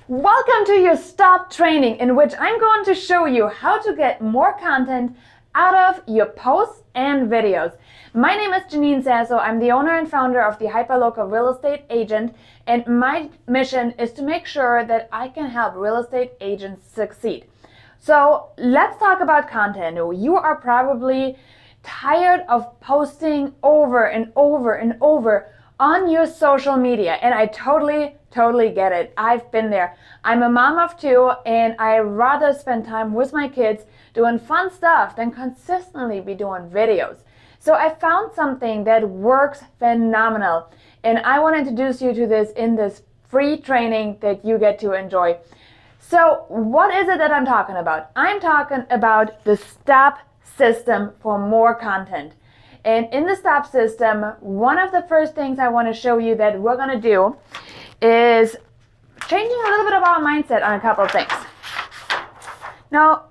Welcome to your Stop training, in which I'm going to show you how to get more content out of your posts and videos. My name is Janine Sasso. I'm the owner and founder of the Hyperlocal Real Estate Agent, and my mission is to make sure that I can help real estate agents succeed. So let's talk about content. You are probably tired of posting over and over and over on your social media, and I totally get it. I've been there. I'm a mom of two, and I rather spend time with my kids doing fun stuff than consistently be doing videos. So I found something that works phenomenal, and I want to introduce you to this in this free training that you get to enjoy. So what is it that I'm talking about? I'm talking about the Stop system for more content. And in the Stop system, one of the first things I want to show you that we're going to do is changing a little bit of our mindset on a couple of things. Now,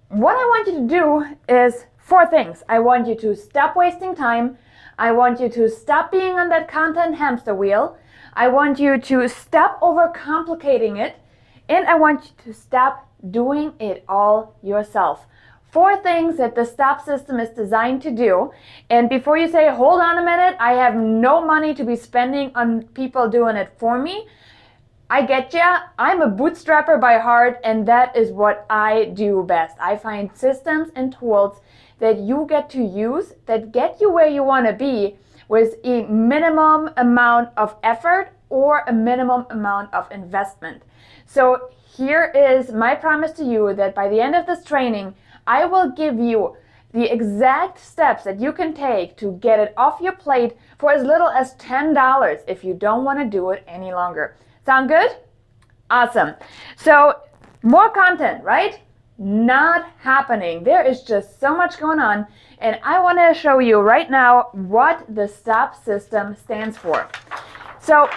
what I want you to do is 4 things. I want you to stop wasting time. I want you to stop being on that content hamster wheel. I want you to stop overcomplicating it. And I want you to stop doing it all yourself. 4 things that the Stop system is designed to do. And before you say, hold on a minute, I have no money to be spending on people doing it for me, I get ya. I'm a bootstrapper by heart, and that is what I do best. I find systems and tools that you get to use that get you where you want to be with a minimum amount of effort or a minimum amount of investment. So here is my promise to you that by the end of this training, I will give you the exact steps that you can take to get it off your plate for as little as $10 if you don't want to do it any longer. Sound good? Awesome. So more content, right? Not happening. There is just so much going on, and I want to show you right now what the Stop system stands for. So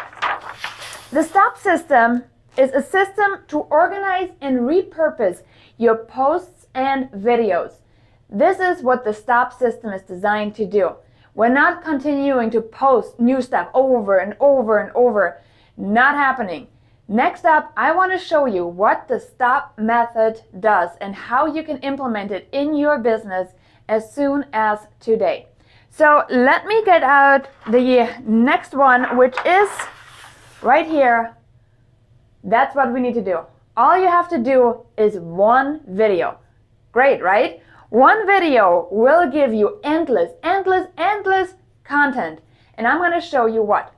the Stop system is a system to organize and repurpose your posts and videos. This is what the Stop system is designed to do. We're not continuing to post new stuff over and over and over. Not happening. Next up, I want to show you what the Stop method does and how you can implement it in your business as soon as today. So let me get out the next one, which is right here. That's what we need to do. All you have to do is one video. Great, right? One video will give you endless content. And I'm going to show you what.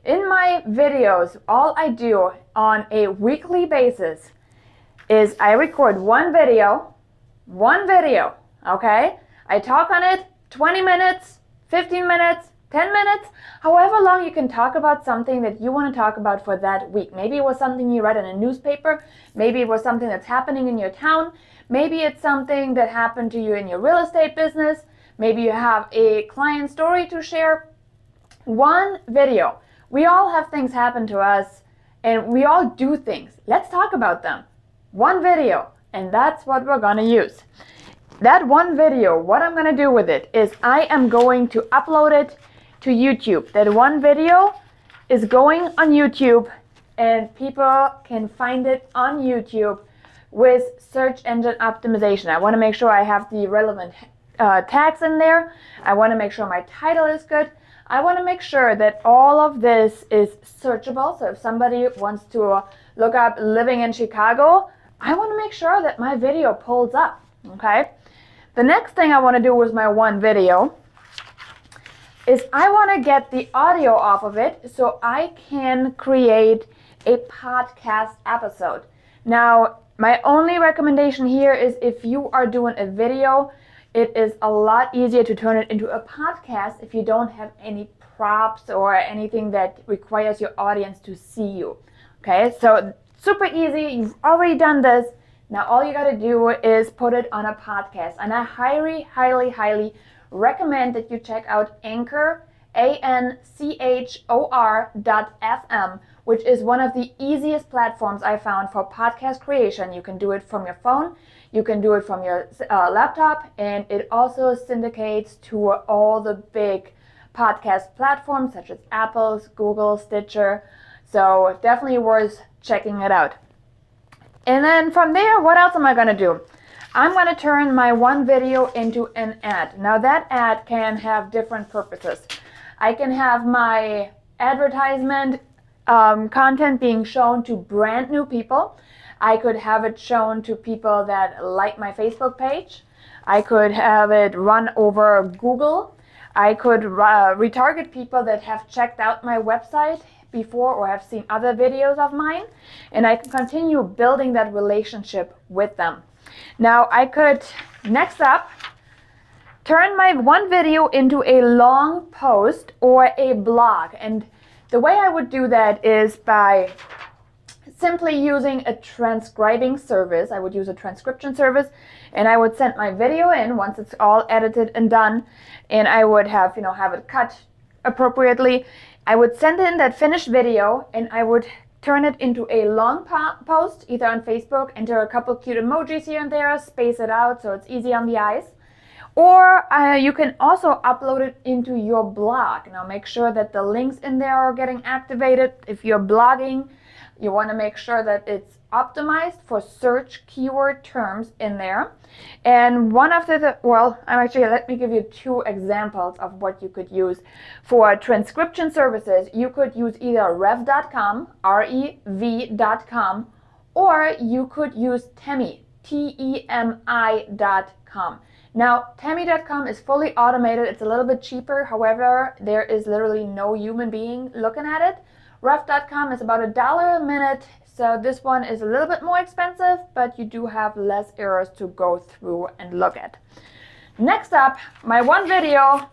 In my videos, all I do on a weekly basis is I record one video, okay? I talk on it 20 minutes, 15 minutes, 10 minutes, however long you can talk about something that you want to talk about for that week. Maybe it was something you read in a newspaper. Maybe it was something that's happening in your town. Maybe it's something that happened to you in your real estate business. Maybe you have a client story to share. One video. We all have things happen to us, and we all do things. Let's talk about them. One video, and that's what we're going to use. That one video, what I'm going to do with it is I am going to upload it to YouTube. That one video is going on YouTube, and people can find it on YouTube with search engine optimization. I want to make sure I have the relevant tags in there. I want to make sure my title is good. I want to make sure that all of this is searchable. So if somebody wants to look up living in Chicago, I want to make sure that my video pulls up. Okay. The next thing I want to do with my one video is I want to get the audio off of it so I can create a podcast episode. Now, my only recommendation here is if you are doing a video, it is a lot easier to turn it into a podcast if you don't have any props or anything that requires your audience to see you. Okay, so super easy. You've already done this. Now all you got to do is put it on a podcast. And I highly recommend that you check out Anchor, ANCHOR.FM, which is one of the easiest platforms I found for podcast creation. You can do it from your phone, you can do it from your laptop, and it also syndicates to all the big podcast platforms such as Apple's, Google, Stitcher. So definitely worth checking it out. And then from there, what else am I going to do? I'm going to turn my one video into an ad. Now that ad can have different purposes. I can have my advertisement content being shown to brand new people. I could have it shown to people that like my Facebook page. I could have it run over Google. I could retarget people that have checked out my website before or have seen other videos of mine, and I can continue building that relationship with them. Now I could, next up, turn my one video into a long post or a blog. And the way I would do that is by simply using a transcribing service. I would use a transcription service, and I would send my video in once it's all edited and done, and I would have it cut appropriately. I would send in that finished video, and I would turn it into a long post, either on Facebook, enter a couple cute emojis here and there, space it out so it's easy on the eyes. Or you can also upload it into your blog. Now make sure that the links in there are getting activated. If you're blogging, you want to make sure that it's optimized for search keyword terms in there. And one of let me give you two examples of what you could use. For transcription services, you could use either rev.com, rev.com, or you could use Temi, Temi.com. Now, Temi.com is fully automated. It's a little bit cheaper. However, there is literally no human being looking at it. Rev.com is about $1 a minute, so this one is a little bit more expensive, but you do have less errors to go through and look at. Next up, my one video,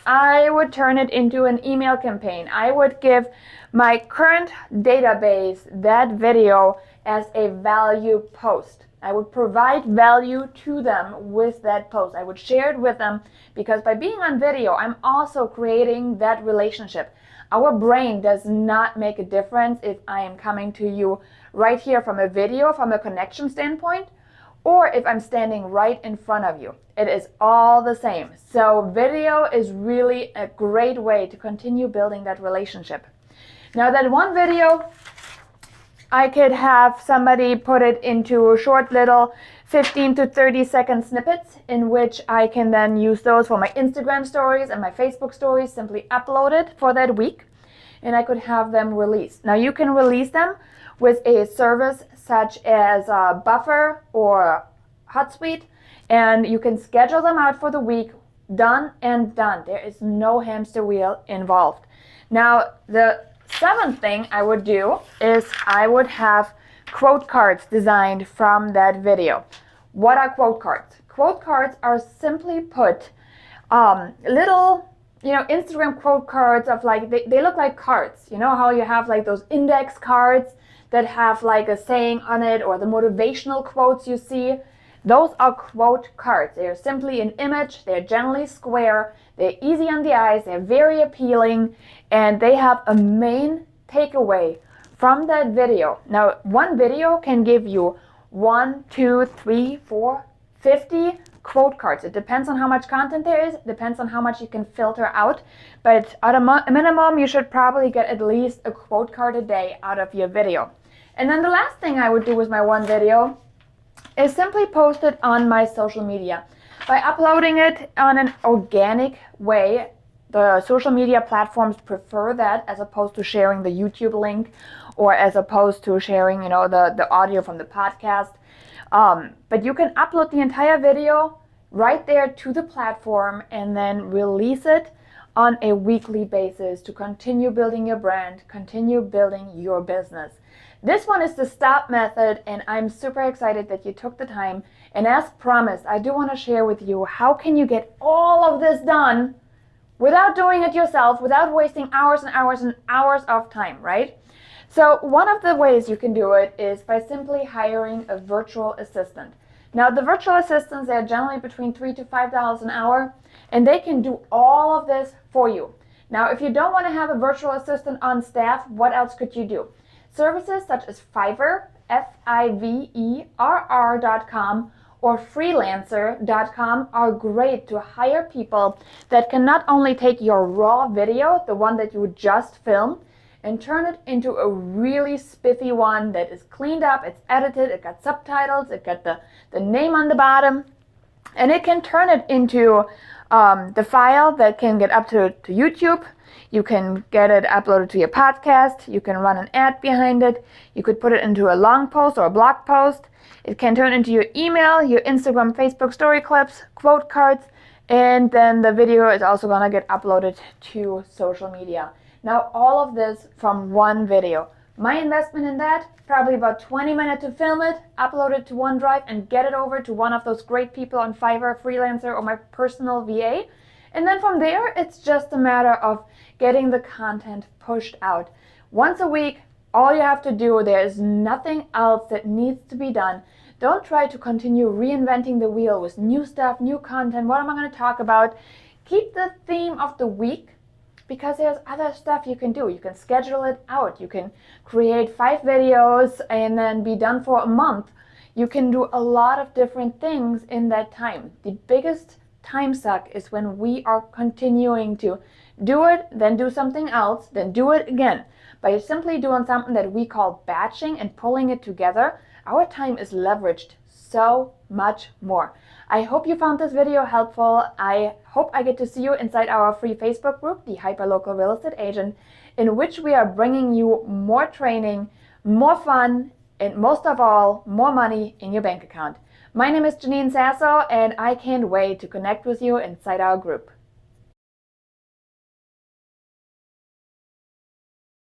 I would turn it into an email campaign. I would give my current database that video as a value post. I would provide value to them with that post. I would share it with them, because by being on video, I'm also creating that relationship. Our brain does not make a difference if I am coming to you right here from a video, from a connection standpoint, or if I'm standing right in front of you. It is all the same. So video is really a great way to continue building that relationship. Now that one video, I could have somebody put it into short little 15 to 30 second snippets, in which I can then use those for my Instagram stories and my Facebook stories, simply upload it for that week, and I could have them released. Now you can release them with a service such as Buffer or Hootsuite, and you can schedule them out for the week, done and done. There is no hamster wheel involved. Now the seventh thing I would do is I would have quote cards designed from that video. What are quote cards? Quote cards are simply put little, Instagram quote cards of they look like cards. You know how you have like those index cards that have like a saying on it, or the motivational quotes you see? Those are quote cards. They are simply an image. They're generally square. They're easy on the eyes. They're very appealing, and they have a main takeaway from that video. Now, one video can give you 1, 2, 3, 4, 50 quote cards. It depends on how much content there is. It depends on how much you can filter out. But at a minimum, you should probably get at least a quote card a day out of your video. And then the last thing I would do with my one video is simply post it on my social media. By uploading it on an organic way, the social media platforms prefer that, as opposed to sharing the YouTube link, or as opposed to sharing, the audio from the podcast. But you can upload the entire video right there to the platform and then release it on a weekly basis to continue building your brand, continue building your business. This one is the STOP method, and I'm super excited that you took the time. And as promised, I do want to share with you, how can you get all of this done without doing it yourself, without wasting hours and hours and hours of time, right? So one of the ways you can do it is by simply hiring a virtual assistant. Now, the virtual assistants, they're generally between $3 to $5 an hour, and they can do all of this for you. Now, if you don't want to have a virtual assistant on staff, what else could you do? Services such as Fiverr, Fiverr.com, or freelancer.com are great to hire people that can not only take your raw video, the one that you would just film, and turn it into a really spiffy one that is cleaned up, it's edited, it got subtitles, it got the name on the bottom, and it can turn it into the file that can get up to YouTube. You can get it uploaded to your podcast. You can run an ad behind it. You could put it into a long post or a blog post. It can turn into your email, your Instagram, Facebook story clips, quote cards, and then the video is also gonna get uploaded to social media. Now all of this from one video. My investment in that, probably about 20 minutes to film it, upload it to OneDrive, and get it over to one of those great people on Fiverr, Freelancer, or my personal VA. And then from there, it's just a matter of getting the content pushed out. Once a week, all you have to do, there is nothing else that needs to be done. Don't try to continue reinventing the wheel with new stuff, new content. What am I going to talk about? Keep the theme of the week, because there's other stuff you can do. You can schedule it out. You can create 5 videos and then be done for a month. You can do a lot of different things in that time. The biggest time suck is when we are continuing to do it, then do something else, then do it again. By simply doing something that we call batching and pulling it together, our time is leveraged so much more. I hope you found this video helpful. I hope I get to see you inside our free Facebook group, the Hyperlocal Real Estate Agent, in which we are bringing you more training, more fun, and most of all, more money in your bank account. My name is Janine Sasso, and I can't wait to connect with you inside our group.